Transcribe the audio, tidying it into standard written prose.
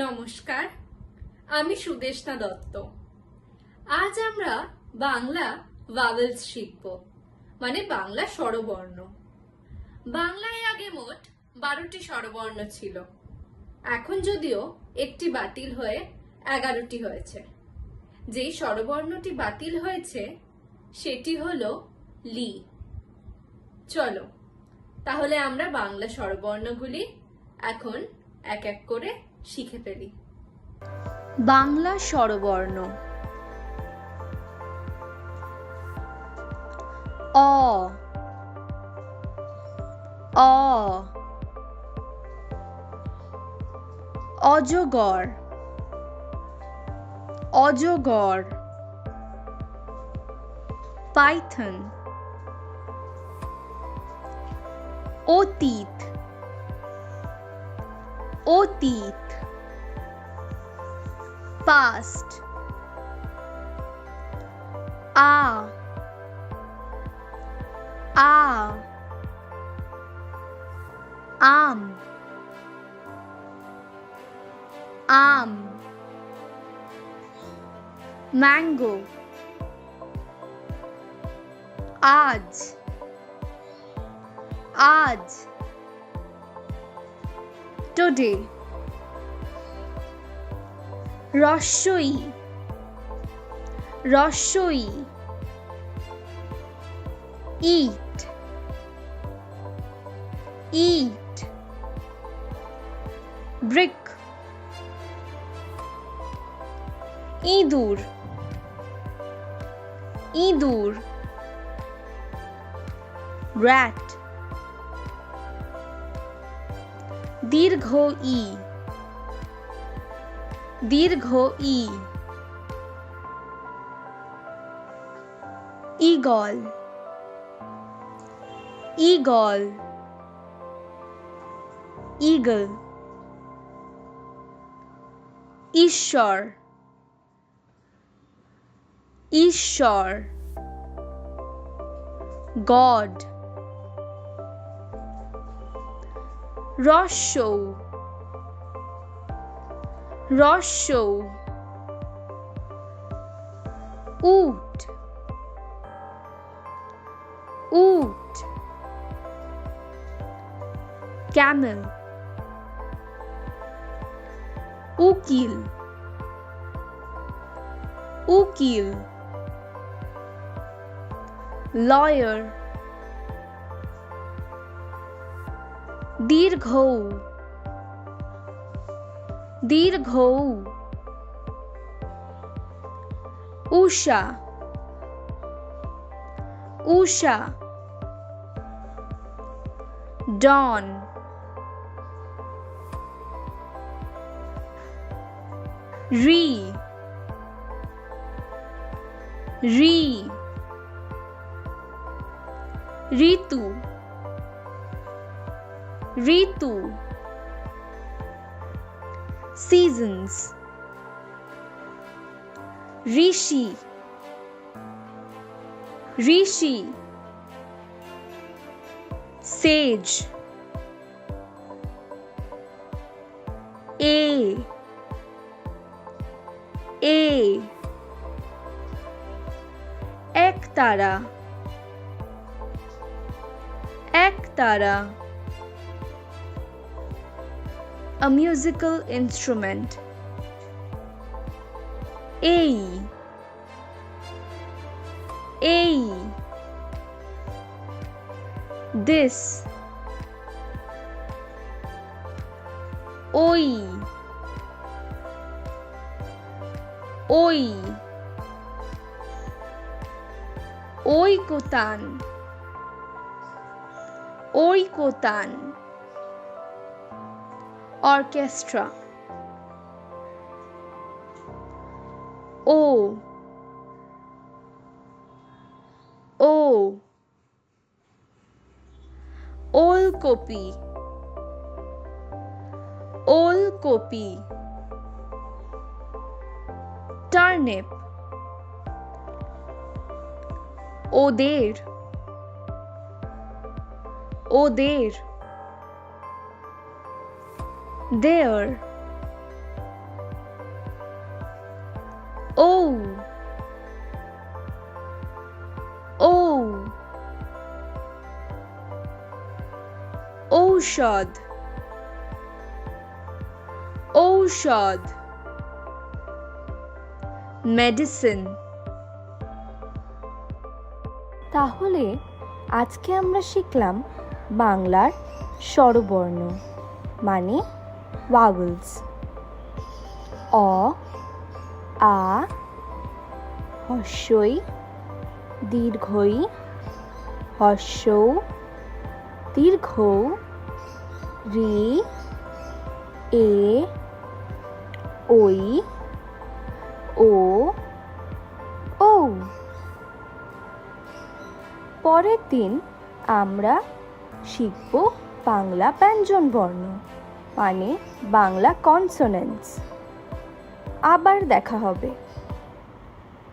নমস্কার, আমি সুদেষ্ণা দত্ত। আজ আমরা বাংলা ভাওয়েলস শিখব, মানে বাংলা স্বরবর্ণ। বাংলায় আগে মোট 12টি স্বরবর্ণ ছিল, এখন যদিও একটি বাতিল হয়ে 11টি হয়েছে। যেই স্বরবর্ণটি বাতিল হয়েছে সেটি হলো লি। চলো তাহলে আমরা বাংলা স্বরবর্ণগুলি এখন এক এক করে শিখে ফেলি। বাংলা স্বরবর্ণ: অ, অ, অজগর, অজগর, পাইথন, অতীত, অতীত, past, a, আম, আম, ম্যাঙ্গো, আজ, আজ, টুডে, রস্বই, রস্বই, ইট, ইট, ব্রিক, ইঁদুর, ইঁদুর, rat, দীর্ঘ ই, দীর্ঘ ই, ঈগল, ঈগল, ঈগল, ঈশ্বর, ঈশ্বর, গড, রস্যৌ, রস্যৌ, উট, উট, ক্যামেল, উকিল, উকিল, লয়ার, দীর্ঘৌ, দীর্ঘৌ, উষা, উষা, ডন, রি, রি, ঋতু, ঋতু, seasons, Rishi, Rishi, sage, a, a, ektara, ektara, a musical instrument, এই, এই, this, ওই, ওই, ঐকতান, ঐকতান, orchestra, ও, ও, ওলকপি, ওলকপি, টার্নিপ, ওদের, ওদের, there, ঔ ঔ ঔষধ ঔষধ মেডিসিন। তাহলে আজকে আমরা শিখলাম বাংলার স্বরবর্ণ মানে ভাওয়েলস। অ, আ, হস্যই, দীর্ঘই, হস্যৌ, দীর্ঘৌ, রি, এ, ওই, ও, ঔ। পরের দিন আমরা শিখব বাংলা ব্যঞ্জনবর্ণ মানে বাংলা কনসোনেন্টস। আবার দেখা হবে।